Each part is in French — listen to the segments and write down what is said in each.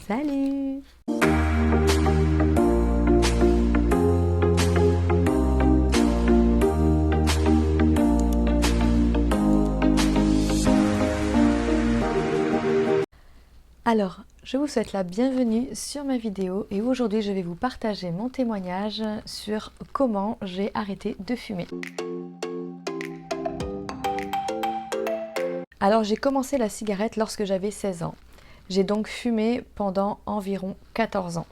Salut! Alors, je vous souhaite la bienvenue sur ma vidéo et aujourd'hui je vais vous partager mon témoignage sur comment j'ai arrêté de fumer. Alors j'ai commencé la cigarette lorsque j'avais 16 ans. J'ai donc fumé pendant environ 14 ans.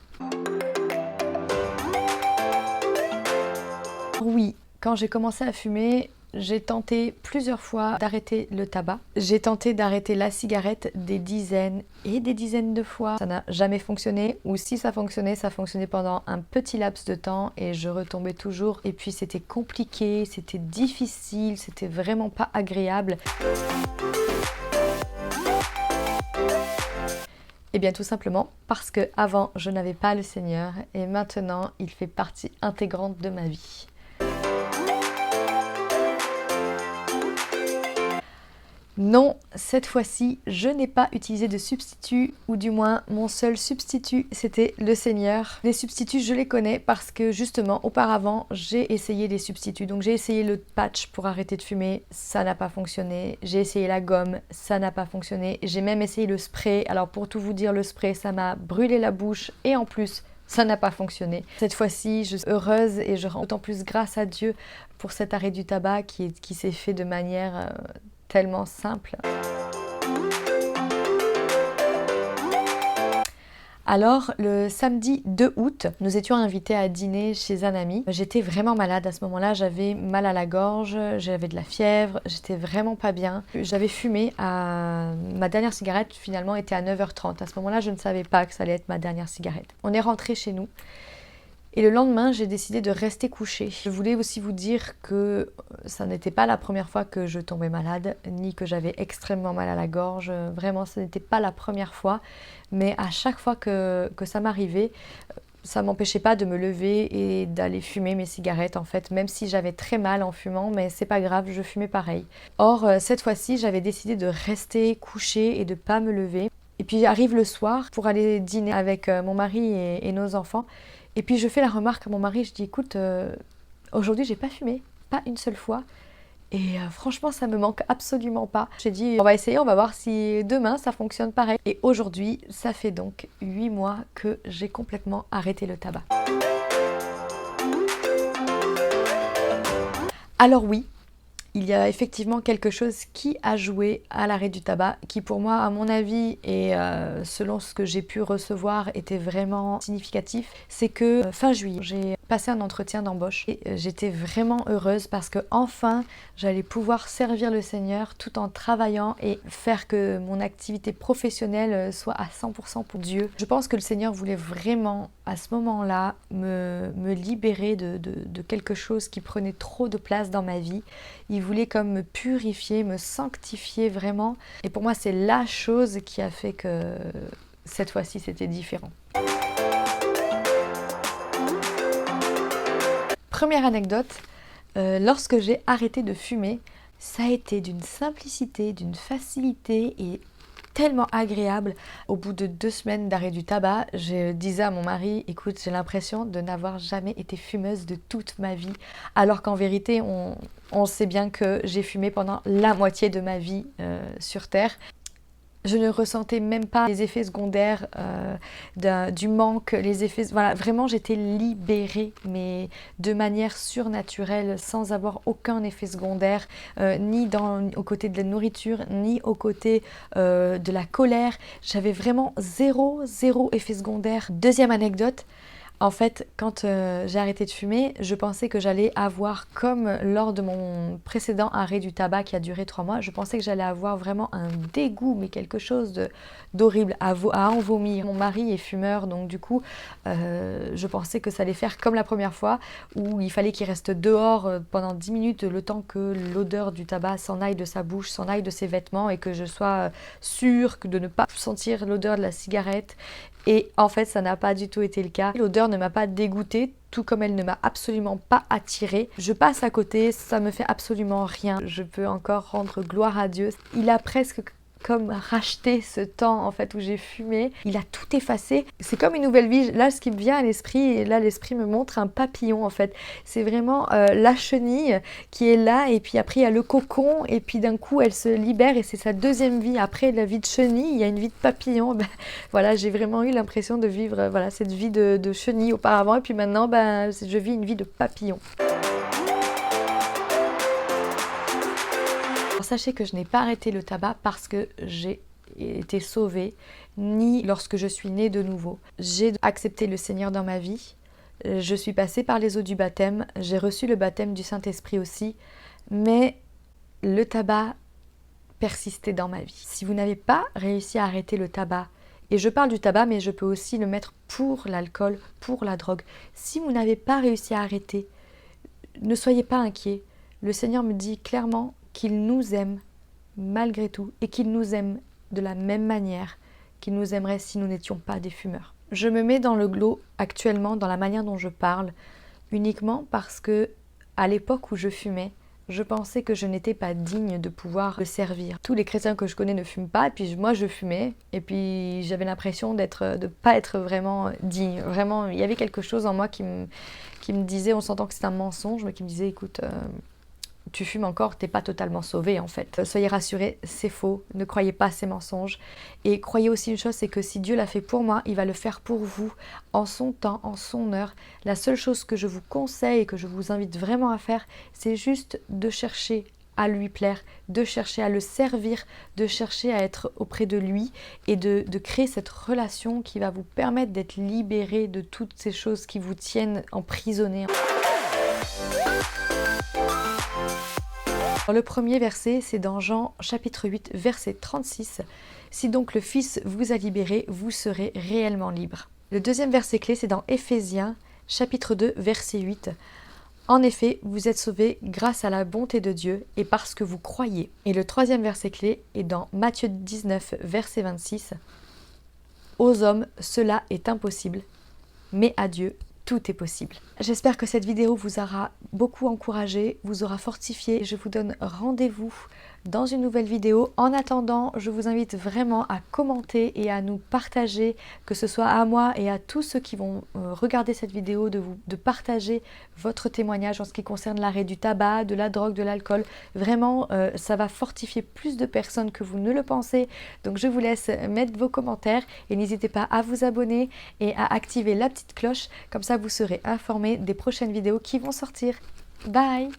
Oui, quand j'ai commencé à fumer, j'ai tenté plusieurs fois d'arrêter le tabac. J'ai tenté d'arrêter la cigarette des dizaines et des dizaines de fois. Ça n'a jamais fonctionné, ou si ça fonctionnait pendant un petit laps de temps et je retombais toujours. Et puis c'était compliqué, c'était difficile, c'était vraiment pas agréable. Eh bien tout simplement parce que avant je n'avais pas le Seigneur et maintenant il fait partie intégrante de ma vie. Non, cette fois-ci, je n'ai pas utilisé de substitut, ou du moins mon seul substitut, c'était le Seigneur. Les substituts, je les connais parce que justement, auparavant, j'ai essayé les substituts. Donc j'ai essayé le patch pour arrêter de fumer, ça n'a pas fonctionné. J'ai essayé la gomme, ça n'a pas fonctionné. J'ai même essayé le spray. Alors pour tout vous dire, le spray, ça m'a brûlé la bouche et en plus, ça n'a pas fonctionné. Cette fois-ci, je suis heureuse et je rends d'autant plus grâce à Dieu pour cet arrêt du tabac qui s'est fait de manière tellement simple. Alors, le samedi 2 août, nous étions invités à dîner chez un ami. J'étais vraiment malade à ce moment-là, j'avais mal à la gorge, j'avais de la fièvre, j'étais vraiment pas bien. J'avais fumé ma dernière cigarette finalement était à 9h30. À ce moment-là, je ne savais pas que ça allait être ma dernière cigarette. On est rentré chez nous. Et le lendemain, j'ai décidé de rester couchée. Je voulais aussi vous dire que ça n'était pas la première fois que je tombais malade, ni que j'avais extrêmement mal à la gorge. Vraiment, ce n'était pas la première fois. Mais à chaque fois que ça m'arrivait, ça ne m'empêchait pas de me lever et d'aller fumer mes cigarettes en fait, même si j'avais très mal en fumant, mais c'est pas grave, je fumais pareil. Or, cette fois-ci, j'avais décidé de rester couchée et de ne pas me lever. Et puis arrive le soir pour aller dîner avec mon mari et nos enfants. Et puis je fais la remarque à mon mari, je dis écoute, aujourd'hui j'ai pas fumé, pas une seule fois. Et franchement ça me manque absolument pas. J'ai dit on va essayer, on va voir si demain ça fonctionne pareil. Et aujourd'hui ça fait donc 8 mois que j'ai complètement arrêté le tabac. Alors oui, il y a effectivement quelque chose qui a joué à l'arrêt du tabac, qui pour moi, à mon avis, et selon ce que j'ai pu recevoir, était vraiment significatif. C'est que fin juillet, j'ai passé un entretien d'embauche et j'étais vraiment heureuse parce que enfin, j'allais pouvoir servir le Seigneur tout en travaillant et faire que mon activité professionnelle soit à 100% pour Dieu. Je pense que le Seigneur voulait vraiment, à ce moment-là, me libérer de quelque chose qui prenait trop de place dans ma vie. Il voulait comme me purifier, me sanctifier vraiment. Et pour moi, c'est la chose qui a fait que cette fois-ci, c'était différent. Première anecdote, lorsque j'ai arrêté de fumer, ça a été d'une simplicité, d'une facilité et tellement agréable. Au bout de 2 semaines d'arrêt du tabac, je disais à mon mari, écoute, j'ai l'impression de n'avoir jamais été fumeuse de toute ma vie. Alors qu'en vérité, on sait bien que j'ai fumé pendant la moitié de ma vie sur Terre. Je ne ressentais même pas les effets secondaires du manque, les effets... Voilà, vraiment j'étais libérée, mais de manière surnaturelle, sans avoir aucun effet secondaire, ni au côté de la nourriture, ni au côté de la colère. J'avais vraiment zéro effet secondaire. Deuxième anecdote, en fait, quand j'ai arrêté de fumer, je pensais que j'allais avoir, comme lors de mon précédent arrêt du tabac qui a duré 3 mois, je pensais que j'allais avoir vraiment un dégoût, mais quelque chose d'horrible à en vomir. Mon mari est fumeur, donc du coup, je pensais que ça allait faire comme la première fois, où il fallait qu'il reste dehors pendant 10 minutes, le temps que l'odeur du tabac s'en aille de sa bouche, s'en aille de ses vêtements, et que je sois sûre de ne pas sentir l'odeur de la cigarette. Et en fait, ça n'a pas du tout été le cas. L'odeur ne m'a pas dégoûtée, tout comme elle ne m'a absolument pas attirée. Je passe à côté, ça me fait absolument rien. Je peux encore rendre gloire à Dieu. Il a presque comme racheté ce temps en fait où j'ai fumé. Il a tout effacé. C'est comme une nouvelle vie. Là, ce qui me vient à l'esprit, et là l'esprit me montre un papillon en fait. C'est vraiment la chenille qui est là et puis après il y a le cocon et puis d'un coup elle se libère et c'est sa deuxième vie. Après la vie de chenille, il y a une vie de papillon. Ben, voilà, j'ai vraiment eu l'impression de vivre voilà, cette vie de chenille auparavant et puis maintenant je vis une vie de papillon. Alors, sachez que je n'ai pas arrêté le tabac parce que j'ai été sauvée, ni lorsque je suis née de nouveau. J'ai accepté le Seigneur dans ma vie, je suis passée par les eaux du baptême, j'ai reçu le baptême du Saint-Esprit aussi, mais le tabac persistait dans ma vie. Si vous n'avez pas réussi à arrêter le tabac, et je parle du tabac, mais je peux aussi le mettre pour l'alcool, pour la drogue. Si vous n'avez pas réussi à arrêter, ne soyez pas inquiets. Le Seigneur me dit clairement qu'il nous aime malgré tout et qu'il nous aime de la même manière qu'il nous aimerait si nous n'étions pas des fumeurs. Je me mets dans le lot actuellement dans la manière dont je parle uniquement parce que à l'époque où je fumais, je pensais que je n'étais pas digne de pouvoir le servir. Tous les chrétiens que je connais ne fument pas, et puis moi je fumais, et puis j'avais l'impression de ne pas être vraiment digne. Vraiment, il y avait quelque chose en moi qui me disait, on s'entend que c'est un mensonge, mais qui me disait, écoute, tu fumes encore, t'es pas totalement sauvé en fait. Soyez rassurés, c'est faux, ne croyez pas à ces mensonges. Et croyez aussi une chose, c'est que si Dieu l'a fait pour moi, il va le faire pour vous, en son temps, en son heure. La seule chose que je vous conseille et que je vous invite vraiment à faire, c'est juste de chercher à lui plaire, de chercher à le servir, de chercher à être auprès de lui et de créer cette relation qui va vous permettre d'être libéré de toutes ces choses qui vous tiennent emprisonnés. Le premier verset, c'est dans Jean chapitre 8, verset 36. « Si donc le Fils vous a libéré, vous serez réellement libre. » Le deuxième verset clé, c'est dans Éphésiens chapitre 2, verset 8. « En effet, vous êtes sauvés grâce à la bonté de Dieu et parce que vous croyez. » Et le troisième verset clé est dans Matthieu 19, verset 26. « Aux hommes, cela est impossible, mais à Dieu, tout est possible. » J'espère que cette vidéo vous aura beaucoup encouragé, vous aura fortifié. Je vous donne rendez-vous dans une nouvelle vidéo. En attendant, je vous invite vraiment à commenter et à nous partager, que ce soit à moi et à tous ceux qui vont regarder cette vidéo, de partager votre témoignage en ce qui concerne l'arrêt du tabac, de la drogue, de l'alcool. Vraiment, ça va fortifier plus de personnes que vous ne le pensez. Donc je vous laisse mettre vos commentaires et n'hésitez pas à vous abonner et à activer la petite cloche. Comme ça, vous serez informés des prochaines vidéos qui vont sortir. Bye!